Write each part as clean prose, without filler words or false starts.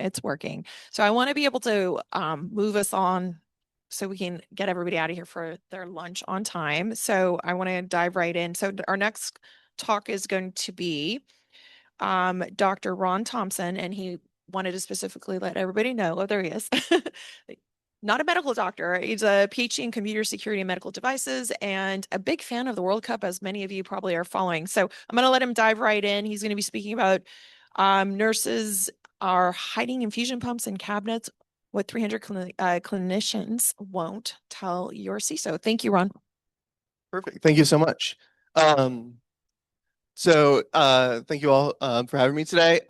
It's working. So I want to be able to move us on so we can get everybody out of here for their lunch on time. So I want to dive right in. So our next talk is going to be Dr. Ron Thompson, and he wanted to specifically let everybody know, oh, there he is. Not a medical doctor. He's a PhD in computer security and medical devices and a big fan of the World Cup, as many of you probably are following. So I'm going to let him dive right in. He's going to be speaking about nurses are hiding infusion pumps in cabinets, what 300 clinicians won't tell your CISO. Thank you, Ron. Perfect. Thank you so much. Thank you all for having me today.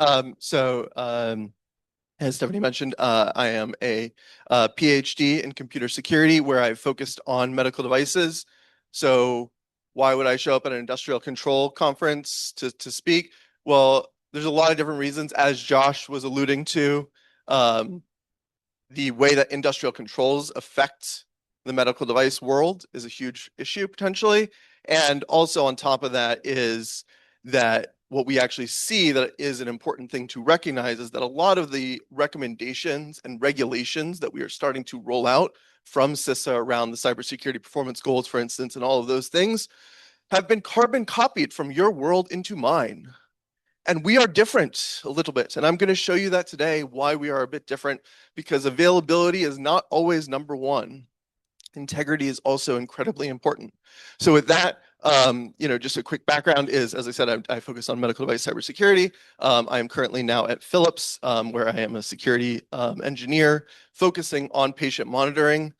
As Stephanie mentioned, I am a PhD in computer security where I focused on medical devices. So why would I show up at an industrial control conference to speak? Well, there's a lot of different reasons. As Josh was alluding to, the way that industrial controls affect the medical device world is a huge issue potentially. And also on top of that is that what we actually see that is an important thing to recognize is that a lot of the recommendations and regulations that we are starting to roll out from CISA around the cybersecurity performance goals, for instance, and all of those things have been carbon copied from your world into mine. And we are different a little bit. And I'm going to show you that today, why we are a bit different, because availability is not always number one. Integrity is also incredibly important. So with that, just a quick background is, as I said, I focus on medical device cybersecurity. I am currently now at Philips, where I am a security engineer focusing on patient monitoring.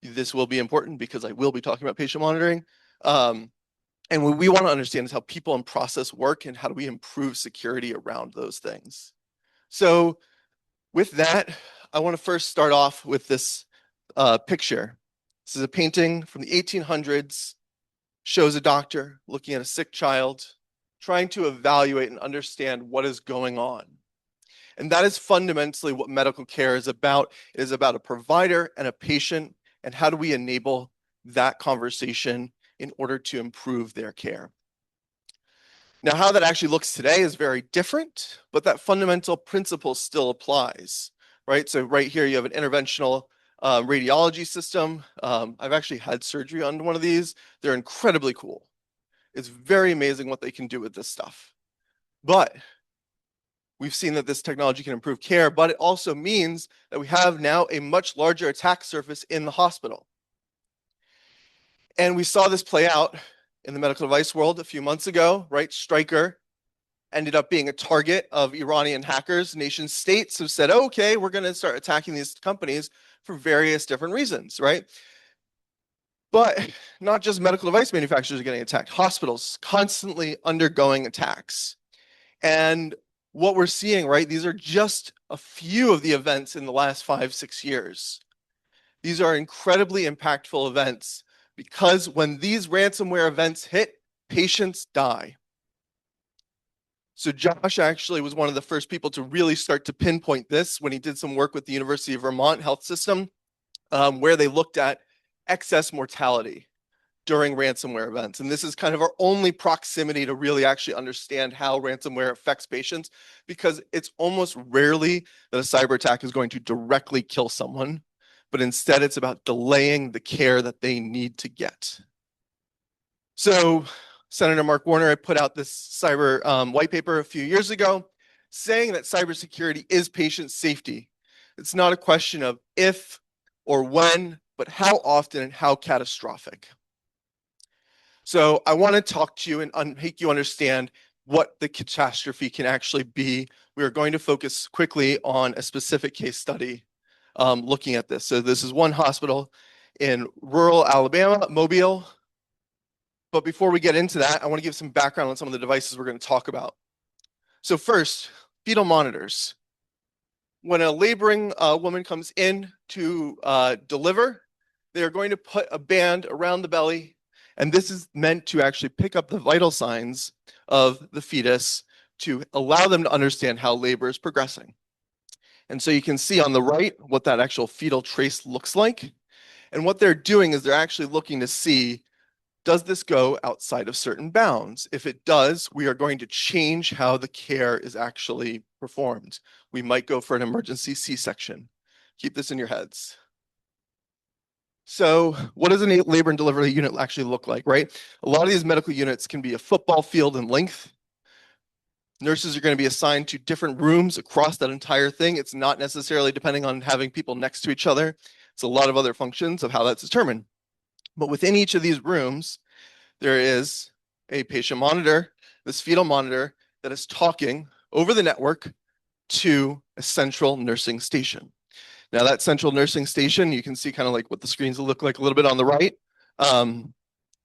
This will be important because I will be talking about patient monitoring. And what we want to understand is how people and process work and how do we improve security around those things. So with that, I want to first start off with this picture. This is a painting from the 1800s, shows a doctor looking at a sick child, trying to evaluate and understand what is going on. And that is fundamentally what medical care is about. It is about a provider and a patient, and how do we enable that conversation in order to improve their care. Now, how that actually looks today is very different, but that fundamental principle still applies, right? So right here, you have an interventional radiology system. I've actually had surgery on one of these. They're incredibly cool. It's very amazing what they can do with this stuff. But we've seen that this technology can improve care, but it also means that we have now a much larger attack surface in the hospital. And we saw this play out in the medical device world a few months ago, right? Stryker ended up being a target of Iranian hackers. Nation states have said, okay, we're going to start attacking these companies for various different reasons, right? But not just medical device manufacturers are getting attacked. Hospitals constantly undergoing attacks. And what we're seeing, right, these are just a few of the events in the last 5-6 years. These are incredibly impactful events because when these ransomware events hit, patients die. So Josh actually was one of the first people to really start to pinpoint this when he did some work with the University of Vermont Health System, where they looked at excess mortality during ransomware events. And this is kind of our only proximity to really actually understand how ransomware affects patients, because it's almost rarely that a cyber attack is going to directly kill someone, but instead it's about delaying the care that they need to get. So Senator Mark Warner had put out this cyber white paper a few years ago saying that cybersecurity is patient safety. It's not a question of if or when, but how often and how catastrophic. So I want to talk to you and make you understand what the catastrophe can actually be. We are going to focus quickly on a specific case study looking at this. So this is one hospital in rural Alabama, Mobile. But before we get into that, I want to give some background on some of the devices we're going to talk about. So first, fetal monitors. When a laboring woman comes in to deliver, they are going to put a band around the belly, and this is meant to actually pick up the vital signs of the fetus to allow them to understand how labor is progressing. And so you can see on the right what that actual fetal trace looks like. And what they're doing is they're actually looking to see, does this go outside of certain bounds? If it does, we are going to change how the care is actually performed. We might go for an emergency C-section. Keep this in your heads. So what does a labor and delivery unit actually look like, right? A lot of these medical units can be a football field in length. Nurses are going to be assigned to different rooms across that entire thing. It's not necessarily depending on having people next to each other. It's a lot of other functions of how that's determined. But within each of these rooms, there is a patient monitor, this fetal monitor that is talking over the network to a central nursing station. Now that central nursing station, you can see kind of like what the screens will look like a little bit on the right.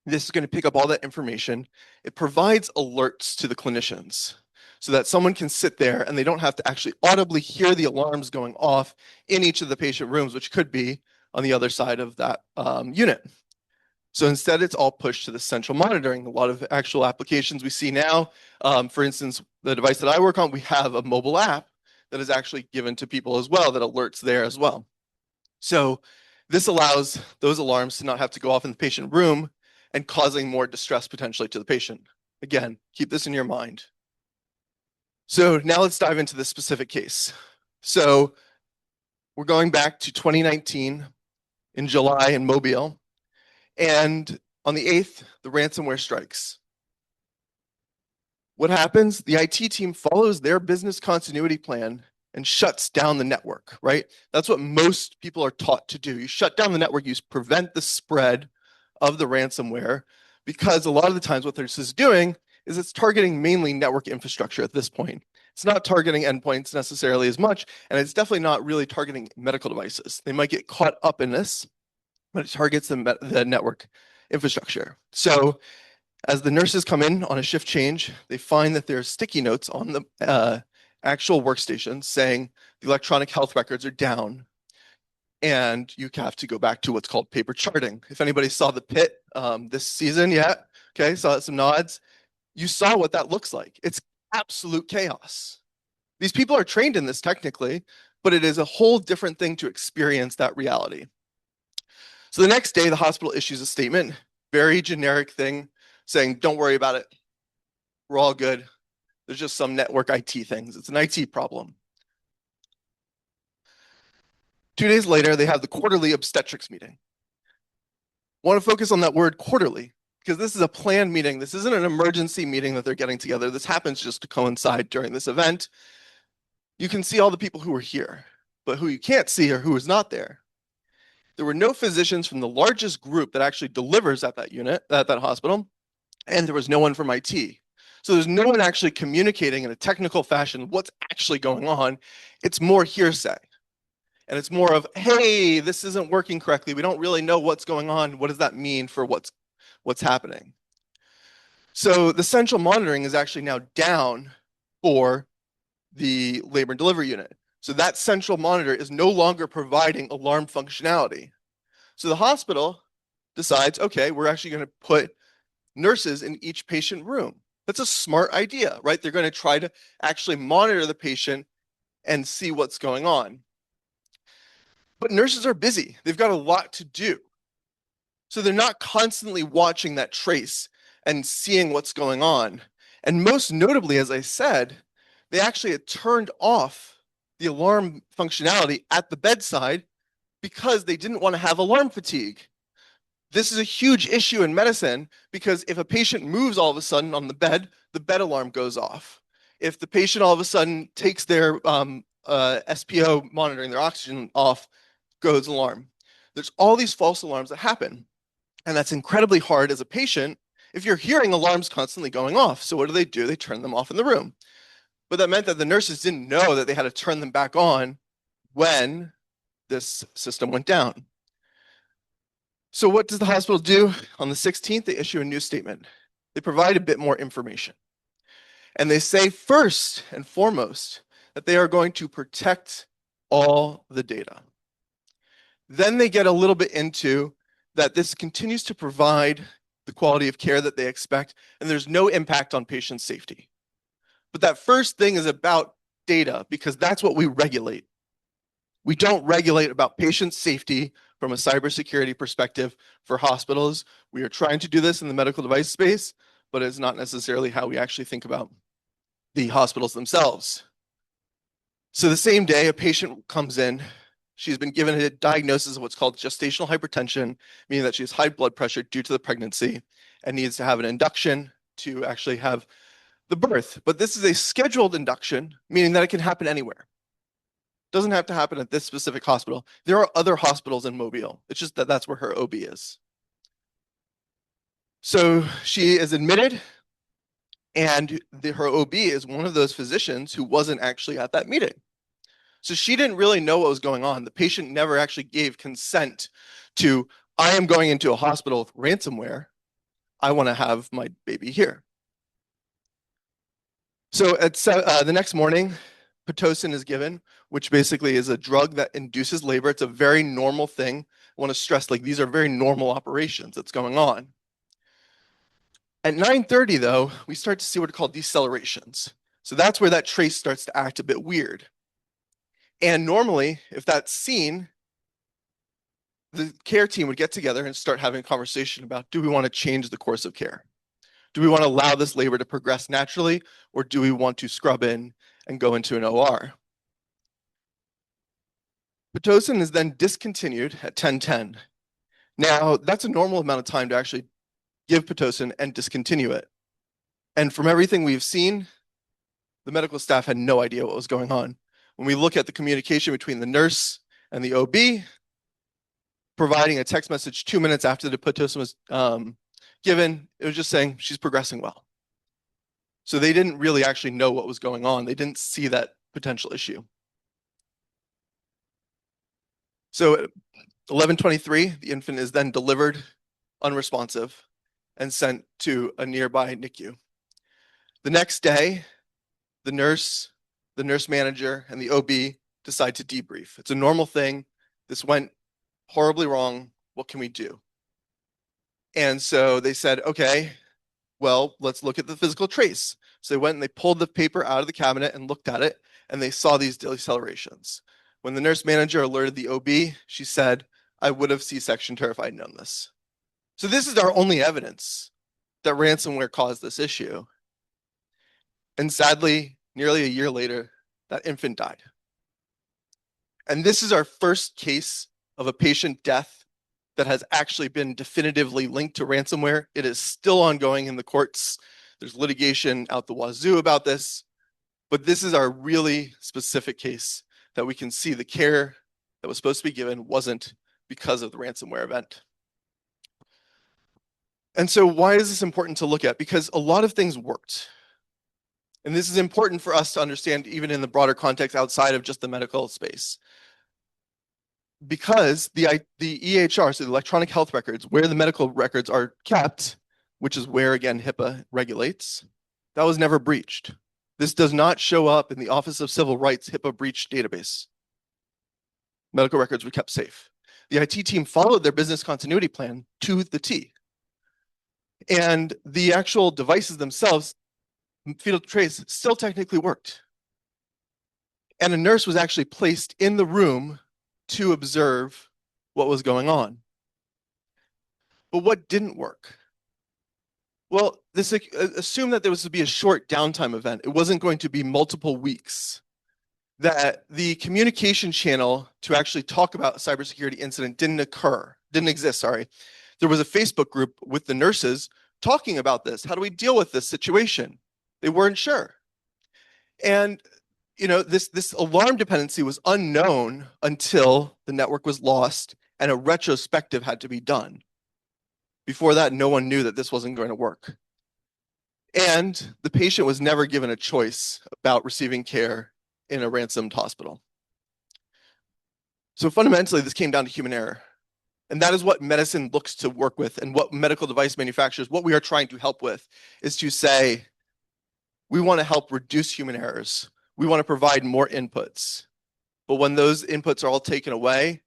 This is going to pick up all that information. It provides alerts to the clinicians so that someone can sit there and they don't have to actually audibly hear the alarms going off in each of the patient rooms, which could be on the other side of that unit. So instead, it's all pushed to the central monitoring. A lot of actual applications we see now, for instance, the device that I work on, we have a mobile app that is actually given to people as well that alerts there as well. So this allows those alarms to not have to go off in the patient room and causing more distress potentially to the patient. Again, keep this in your mind. So now let's dive into this specific case. So we're going back to 2019 in July in Mobile. And on the 8th, the ransomware strikes. What happens? The IT team follows their business continuity plan and shuts down the network, right? That's what most people are taught to do. You shut down the network, you prevent the spread of the ransomware, because a lot of the times what this is doing is it's targeting mainly network infrastructure at this point. It's not targeting endpoints necessarily as much, and it's definitely not really targeting medical devices. They might get caught up in this, but it targets the network infrastructure. So as the nurses come in on a shift change, they find that there's sticky notes on the actual workstation saying the electronic health records are down, and you have to go back to what's called paper charting. If anybody saw The Pit this season yet, okay, saw some nods, you saw what that looks like. It's absolute chaos. These people are trained in this technically, but it is a whole different thing to experience that reality. So the next day, the hospital issues a statement, very generic thing, saying, don't worry about it. We're all good. There's just some network IT things. It's an IT problem. 2 days later, they have the quarterly obstetrics meeting. Want to focus on that word quarterly, because this is a planned meeting. This isn't an emergency meeting that they're getting together. This happens just to coincide during this event. You can see all the people who are here, but who you can't see are who is not there. There were no physicians from the largest group that actually delivers at that unit, at that hospital, and there was no one from IT. So there's no one actually communicating in a technical fashion what's actually going on. It's more hearsay. And it's more of, hey, this isn't working correctly. We don't really know what's going on. What does that mean for what's happening? So the central monitoring is actually now down for the labor and delivery unit. So that central monitor is no longer providing alarm functionality. So the hospital decides, okay, we're actually going to put nurses in each patient room. That's a smart idea, right? They're going to try to actually monitor the patient and see what's going on. But nurses are busy. They've got a lot to do. So they're not constantly watching that trace and seeing what's going on. And most notably, as I said, they actually had turned off the alarm functionality at the bedside because they didn't want to have alarm fatigue. This is a huge issue in medicine because if a patient moves all of a sudden on the bed alarm goes off. If the patient all of a sudden takes their SPO monitoring, their oxygen off, goes alarm. There's all these false alarms that happen. And that's incredibly hard as a patient if you're hearing alarms constantly going off. So what do? They turn them off in the room. But that meant that the nurses didn't know that they had to turn them back on when this system went down. So what does the hospital do? On the 16th, they issue a new statement. They provide a bit more information. And they say first and foremost that they are going to protect all the data. Then they get a little bit into that this continues to provide the quality of care that they expect, and there's no impact on patient safety. But that first thing is about data, because that's what we regulate. We don't regulate about patient safety from a cybersecurity perspective for hospitals. We are trying to do this in the medical device space, but it's not necessarily how we actually think about the hospitals themselves. So the same day, a patient comes in. She's been given a diagnosis of what's called gestational hypertension, meaning that she has high blood pressure due to the pregnancy and needs to have an induction to actually have the birth. But this is a scheduled induction, meaning that it can happen anywhere. Doesn't have to happen at this specific hospital. There are other hospitals in Mobile. It's just that that's where her OB is. So she is admitted, and her OB is one of those physicians who wasn't actually at that meeting. So she didn't really know what was going on. The patient never actually gave consent to, I am going into a hospital with ransomware. I want to have my baby here. So the next morning, Pitocin is given, which basically is a drug that induces labor. It's a very normal thing. I want to stress, like, these are very normal operations that's going on. At 9:30, though, we start to see what are called decelerations. So that's where that trace starts to act a bit weird. And normally, if that's seen, the care team would get together and start having a conversation about, do we want to change the course of care? Do we want to allow this labor to progress naturally, or do we want to scrub in and go into an OR? Pitocin is then discontinued at 10:10. Now, that's a normal amount of time to actually give Pitocin and discontinue it. And from everything we've seen, the medical staff had no idea what was going on. When we look at the communication between the nurse and the OB, providing a text message 2 minutes after the Pitocin was given, it was just saying she's progressing well. So they didn't really actually know what was going on. They didn't see that potential issue. So at 11:23, the infant is then delivered unresponsive and sent to a nearby NICU. The next day, the nurse manager, and the OB decide to debrief. It's a normal thing. This went horribly wrong. What can we do? And so they said, okay, well, let's look at the physical trace. So they went and they pulled the paper out of the cabinet and looked at it, and they saw these decelerations. When the nurse manager alerted the OB, she said, I would have C-sectioned her if I'd known this. So this is our only evidence that ransomware caused this issue. And sadly, nearly a year later, that infant died. And this is our first case of a patient death that has actually been definitively linked to ransomware. It is still ongoing in the courts. There's litigation out the wazoo about this, but this is our really specific case that we can see the care that was supposed to be given wasn't because of the ransomware event. And so why is this important to look at? Because a lot of things worked. And this is important for us to understand even in the broader context outside of just the medical space. Because the EHR, so the electronic health records, where the medical records are kept, which is where, again, HIPAA regulates, that was never breached. This does not show up in the Office of Civil Rights HIPAA breach database. Medical records were kept safe. The IT team followed their business continuity plan to the T. And the actual devices themselves, fetal trace, still technically worked. And a nurse was actually placed in the room to observe what was going on. But what didn't work? Well, this assumed that there was to be a short downtime event. It wasn't going to be multiple weeks. That the communication channel to actually talk about a cybersecurity incident didn't exist. There was a Facebook group with the nurses talking about this. How do we deal with this situation? They weren't sure. And this alarm dependency was unknown until the network was lost and a retrospective had to be done. Before that, no one knew that this wasn't going to work. And the patient was never given a choice about receiving care in a ransomed hospital. So fundamentally, this came down to human error. And that is what medicine looks to work with, and what medical device manufacturers, what we are trying to help with, is to say, we want to help reduce human errors. We want to provide more inputs. But when those inputs are all taken away,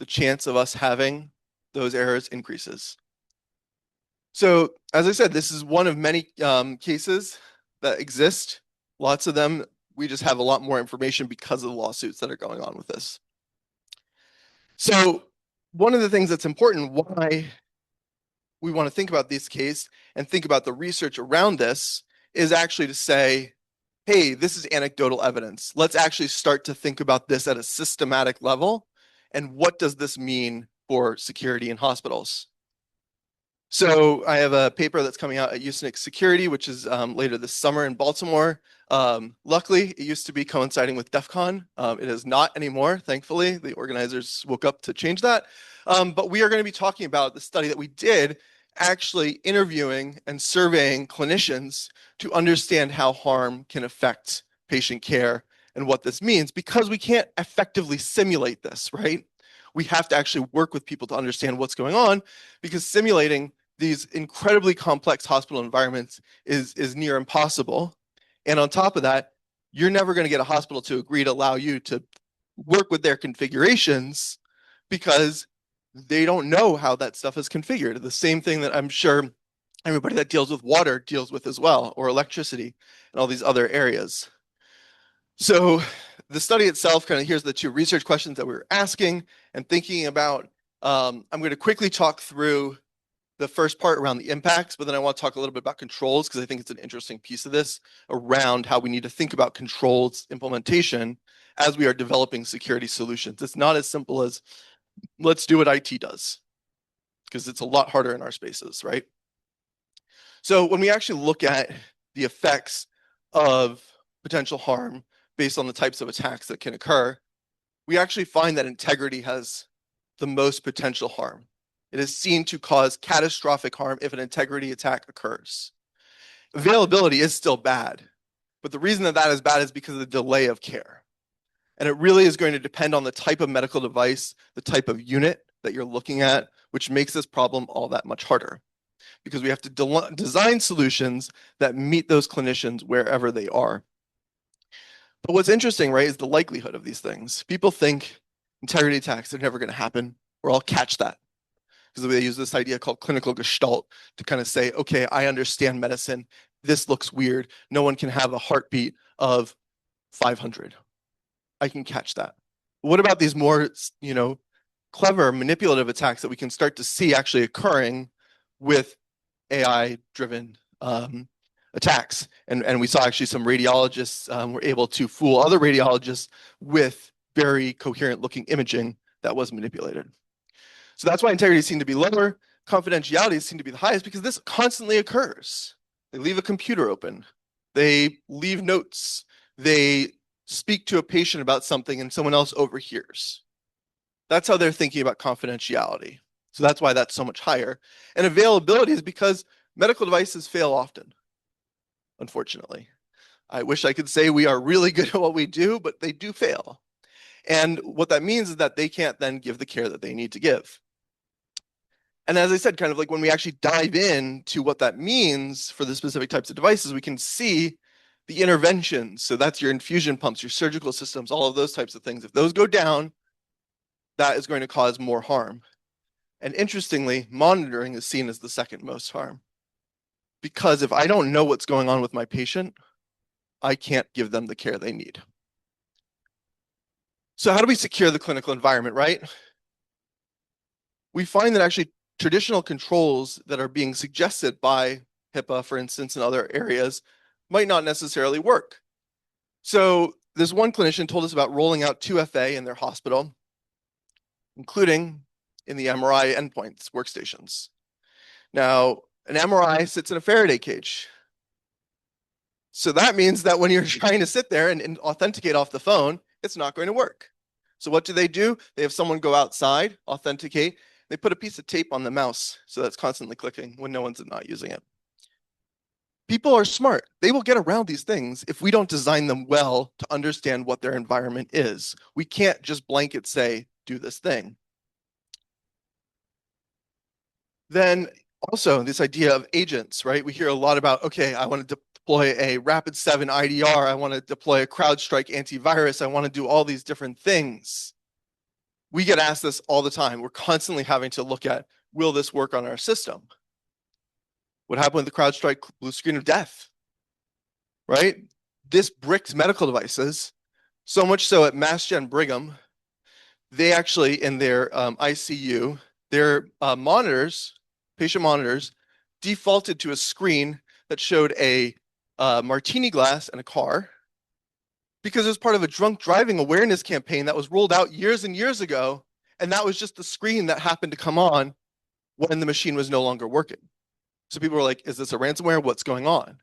the chance of us having those errors increases. So, as I said, this is one of many cases that exist. Lots of them, we just have a lot more information because of the lawsuits that are going on with this. So, one of the things that's important, why we want to think about this case and think about the research around this, is actually to say, hey, this is anecdotal evidence. Let's actually start to think about this at a systematic level. And what does this mean for security in hospitals? So I have a paper that's coming out at Usenix Security, which is later this summer in Baltimore. Luckily, it used to be coinciding with DEF CON. It is not anymore, thankfully. The organizers woke up to change that. But we are going to be talking about the study that we did, actually interviewing and surveying clinicians to understand how harm can affect patient care and what this means, because we can't effectively simulate this, right? We have to actually work with people to understand what's going on, because simulating these incredibly complex hospital environments is near impossible. And on top of that, you're never going to get a hospital to agree to allow you to work with their configurations, because they don't know how that stuff is configured. The same thing that I'm sure everybody that deals with water deals with as well, or electricity and all these other areas. So the study itself, kind of, here's the two research questions that we were asking and thinking about. I'm going to quickly talk through the first part around the impacts, but then I want to talk a little bit about controls, because I think it's an interesting piece of this around how we need to think about controls implementation as we are developing security solutions. It's not as simple as let's do what IT does, because it's a lot harder in our spaces, right? So when we actually look at the effects of potential harm based on the types of attacks that can occur, we actually find that integrity has the most potential harm. It is seen to cause catastrophic harm if an integrity attack occurs. Availability is still bad, but the reason that that is bad is because of the delay of care. And it really is going to depend on the type of medical device, the type of unit that you're looking at, which makes this problem all that much harder, because we have to design solutions that meet those clinicians wherever they are. But what's interesting, right, is the likelihood of these things. People think integrity attacks are never going to happen, or I'll catch that. Because they use this idea called clinical gestalt to kind of say, okay, I understand medicine. This looks weird. No one can have a heartbeat of 500. I can catch that. What about these more, clever manipulative attacks that we can start to see actually occurring with AI-driven attacks? And we saw actually some radiologists were able to fool other radiologists with very coherent looking imaging that was manipulated. So that's why integrity seemed to be lower. Confidentiality seemed to be the highest, because this constantly occurs. They leave a computer open. They leave notes. They speak to a patient about something and someone else overhears. That's how they're thinking about confidentiality. So that's why that's so much higher. And availability is because medical devices fail often, unfortunately. I wish I could say we are really good at what we do, but they do fail. And what that means is that they can't then give the care that they need to give. And as I said, kind of like when we actually dive into what that means for the specific types of devices, we can see the interventions. So that's your infusion pumps, your surgical systems, all of those types of things. If those go down, that is going to cause more harm. And interestingly, monitoring is seen as the second most harm. Because if I don't know what's going on with my patient, I can't give them the care they need. So how do we secure the clinical environment, right? We find that actually traditional controls that are being suggested by HIPAA, for instance, and other areas might not necessarily work. So this one clinician told us about rolling out 2FA in their hospital, including in the MRI endpoints workstations. Now, an MRI sits in a Faraday cage. So that means that when you're trying to sit there and authenticate off the phone, it's not going to work. So what do? They have someone go outside, authenticate. They put a piece of tape on the mouse so that's constantly clicking when no one's not using it. People are smart. They will get around these things if we don't design them well to understand what their environment is. We can't just blanket say, do this thing. Then also this idea of agents, right? We hear a lot about, okay, I want to deploy a Rapid7 IDR. I want to deploy a CrowdStrike antivirus. I want to do all these different things. We get asked this all the time. We're constantly having to look at, will this work on our system? What happened with the CrowdStrike blue screen of death, right? This bricks medical devices, so much so at Mass Gen Brigham, they actually, in their ICU, their monitors, patient monitors, defaulted to a screen that showed a martini glass and a car because it was part of a drunk driving awareness campaign that was rolled out years and years ago. And that was just the screen that happened to come on when the machine was no longer working. So people were like, is this a ransomware? What's going on?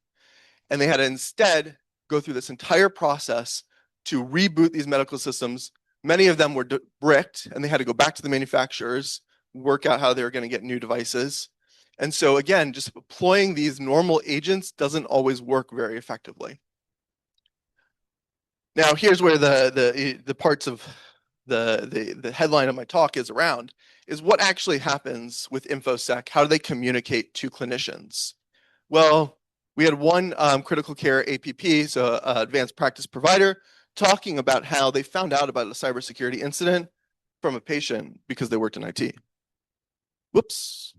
And they had to instead go through this entire process to reboot these medical systems. Many of them were bricked, and they had to go back to the manufacturers, work out how they were going to get new devices. And so again, just deploying these normal agents doesn't always work very effectively. Now, here's where the parts of the headline of my talk is around, is what actually happens with InfoSec? How do they communicate to clinicians? Well, we had one critical care APP, so advanced practice provider, talking about how they found out about a cybersecurity incident from a patient because they worked in IT. Whoops,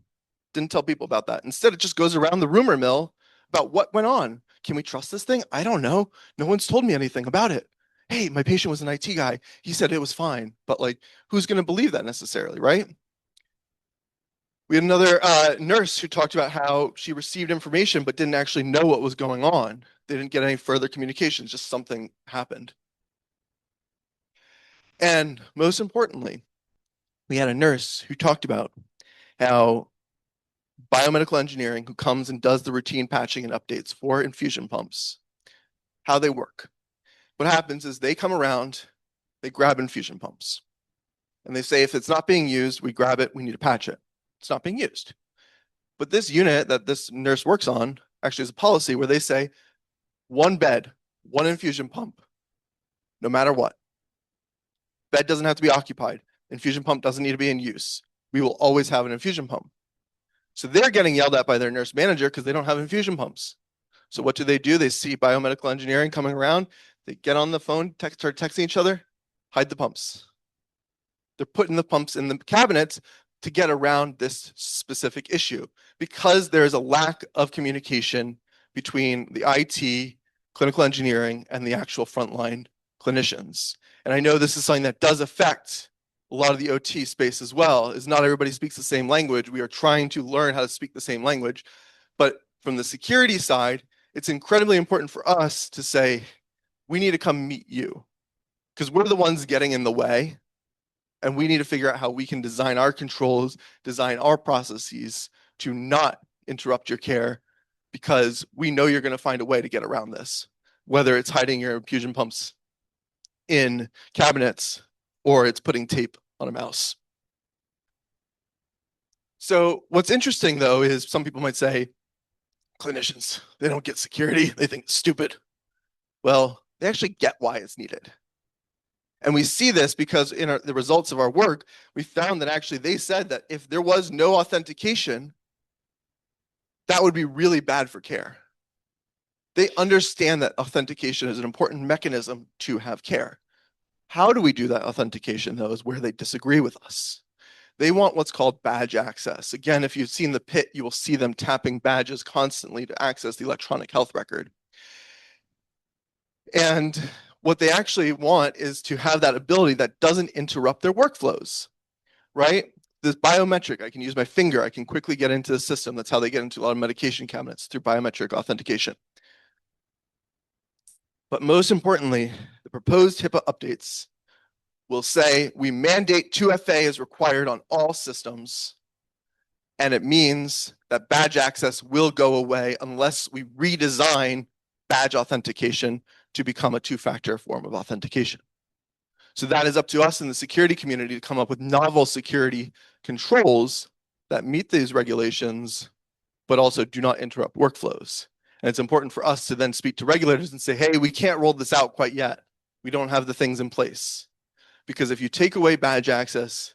didn't tell people about that. Instead, it just goes around the rumor mill about what went on. Can we trust this thing? I don't know. No one's told me anything about it. Hey, my patient was an IT guy. He said it was fine. But like, who's going to believe that necessarily, right? We had another nurse who talked about how she received information but didn't actually know what was going on. They didn't get any further communications, just something happened. And most importantly, we had a nurse who talked about how biomedical engineering, who comes and does the routine patching and updates for infusion pumps, how they work. What happens is they come around, they grab infusion pumps, and they say, if it's not being used, we grab it, we need to patch it. It's not being used. But this unit that this nurse works on actually is a policy where they say, one bed, one infusion pump, no matter what. Bed doesn't have to be occupied. Infusion pump doesn't need to be in use. We will always have an infusion pump. So they're getting yelled at by their nurse manager because they don't have infusion pumps. So what do? They see biomedical engineering coming around. They get on the phone, start texting each other, hide the pumps. They're putting the pumps in the cabinets to get around this specific issue because there is a lack of communication between the IT, clinical engineering, and the actual frontline clinicians. And I know this is something that does affect a lot of the OT space as well, is not everybody speaks the same language. We are trying to learn how to speak the same language. But from the security side, it's incredibly important for us to say, we need to come meet you because we're the ones getting in the way. And we need to figure out how we can design our controls, design our processes to not interrupt your care because we know you're going to find a way to get around this, whether it's hiding your infusion pumps in cabinets or it's putting tape on a mouse. So what's interesting, though, is some people might say, clinicians, they don't get security. They think it's stupid. Well, they actually get why it's needed. And we see this because in the results of our work, we found that actually they said that if there was no authentication, that would be really bad for care. They understand that authentication is an important mechanism to have care. How do we do that authentication, though, is where they disagree with us. They want what's called badge access. Again, if you've seen the pit, you will see them tapping badges constantly to access the electronic health record. And what they actually want is to have that ability that doesn't interrupt their workflows, right? This biometric, I can use my finger, I can quickly get into the system. That's how they get into a lot of medication cabinets, through biometric authentication. But most importantly, the proposed HIPAA updates will say we mandate 2FA is required on all systems, and it means that badge access will go away unless we redesign badge authentication to become a two-factor form of authentication. So that is up to us in the security community to come up with novel security controls that meet these regulations, but also do not interrupt workflows. And it's important for us to then speak to regulators and say, hey, we can't roll this out quite yet. We don't have the things in place. Because if you take away badge access,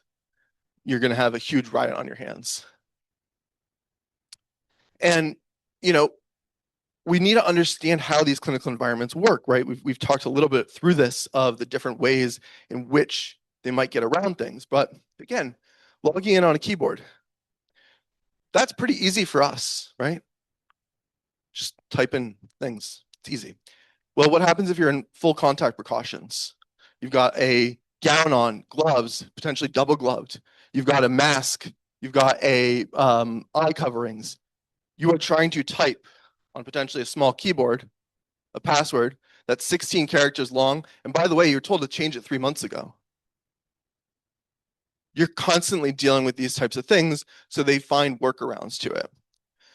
you're going to have a huge riot on your hands. And, you know, we need to understand how these clinical environments work, right? We've talked a little bit through this of the different ways in which they might get around things. But again, logging in on a keyboard, that's pretty easy for us, right? Just type in things. It's easy. Well, what happens if you're in full contact precautions? You've got a gown on, gloves, potentially double gloved. You've got a mask. You've got a eye coverings. You are trying to type on potentially a small keyboard a password that's 16 characters long. And by the way, you're told to change it 3 months ago. You're constantly dealing with these types of things, so they find workarounds to it.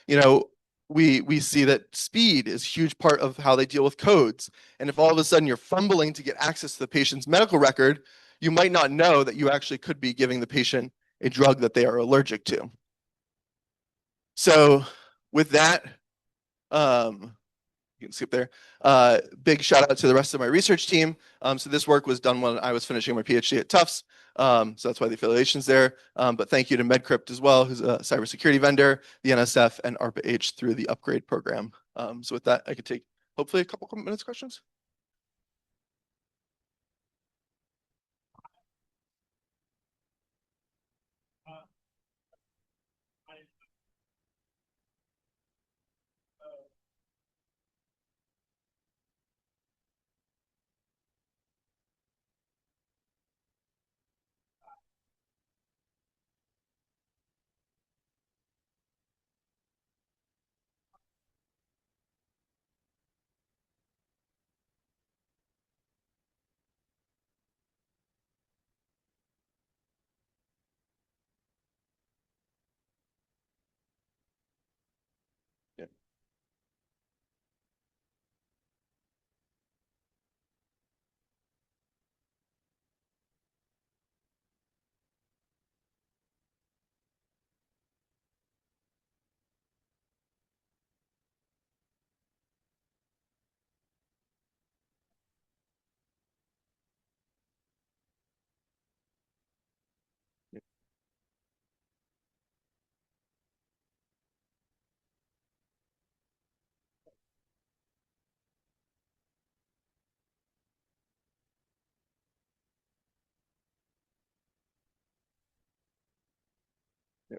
You know, we see that speed is a huge part of how they deal with codes. And if all of a sudden you're fumbling to get access to the patient's medical record, you might not know that you actually could be giving the patient a drug that they are allergic to. So with that, you can skip there. Big shout out to the rest of my research team. So this work was done when I was finishing my PhD at Tufts. So that's why the affiliation's there. But thank you to MedCrypt as well, who's a cybersecurity vendor, the NSF, and ARPA-H through the upgrade program. So with that, I could take hopefully a couple minutes questions. Yeah. Yeah.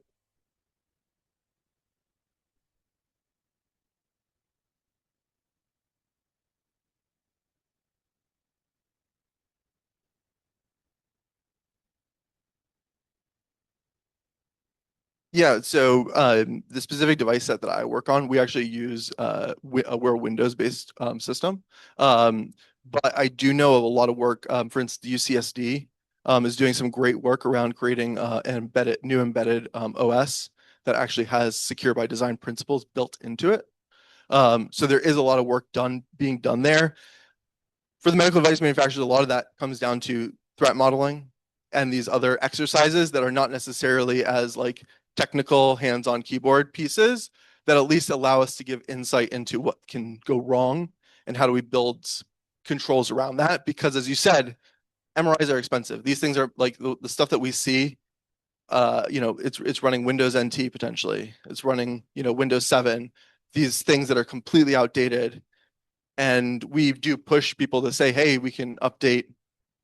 Yeah, so the specific device set that I work on, we actually use we're a Windows-based system. But I do know of a lot of work. For instance, the UCSD is doing some great work around creating an new embedded OS that actually has secure by design principles built into it. So there is a lot of work being done there. For the medical device manufacturers, a lot of that comes down to threat modeling and these other exercises that are not necessarily as like technical hands-on keyboard pieces that at least allow us to give insight into what can go wrong and how do we build controls around that. Because as you said, MRIs are expensive. These things are like the stuff that we see. It's running Windows NT potentially. It's running Windows 7. These things that are completely outdated, and we do push people to say, hey, we can update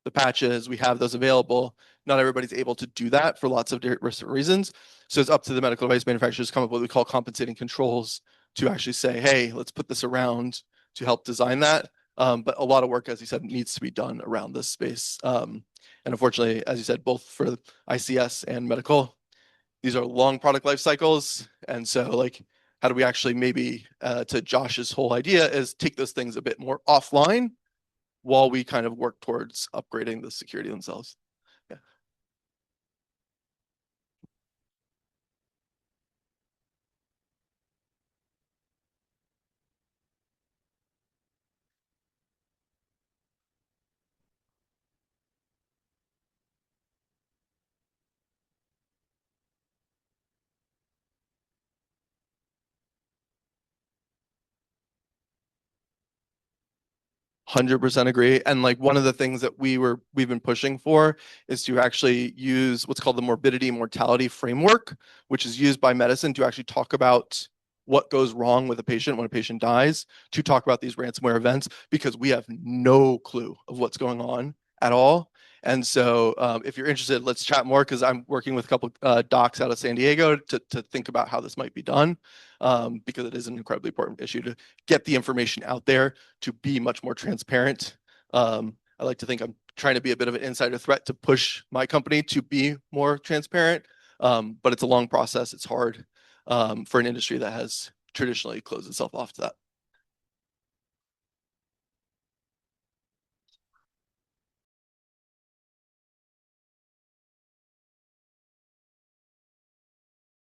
the patches. We have those available. Not everybody's able to do that for lots of different reasons. So it's up to the medical device manufacturers to come up with what we call compensating controls to actually say, hey, let's put this around to help design that. But a lot of work, as you said, needs to be done around this space. And unfortunately, as you said, both for ICS and medical, these are long product life cycles. And so like, how do we actually maybe, to Josh's whole idea, is take those things a bit more offline while we kind of work towards upgrading the security themselves. Yeah. 100% agree. And like one of the things that we've been pushing for is to actually use what's called the morbidity and mortality framework, which is used by medicine to actually talk about what goes wrong with a patient when a patient dies, to talk about these ransomware events, because we have no clue of what's going on at all. And so if you're interested, let's chat more, because I'm working with a couple docs out of San Diego to think about how this might be done, because it is an incredibly important issue to get the information out there to be much more transparent. I like to think I'm trying to be a bit of an insider threat to push my company to be more transparent. But it's a long process. It's hard for an industry that has traditionally closed itself off to that.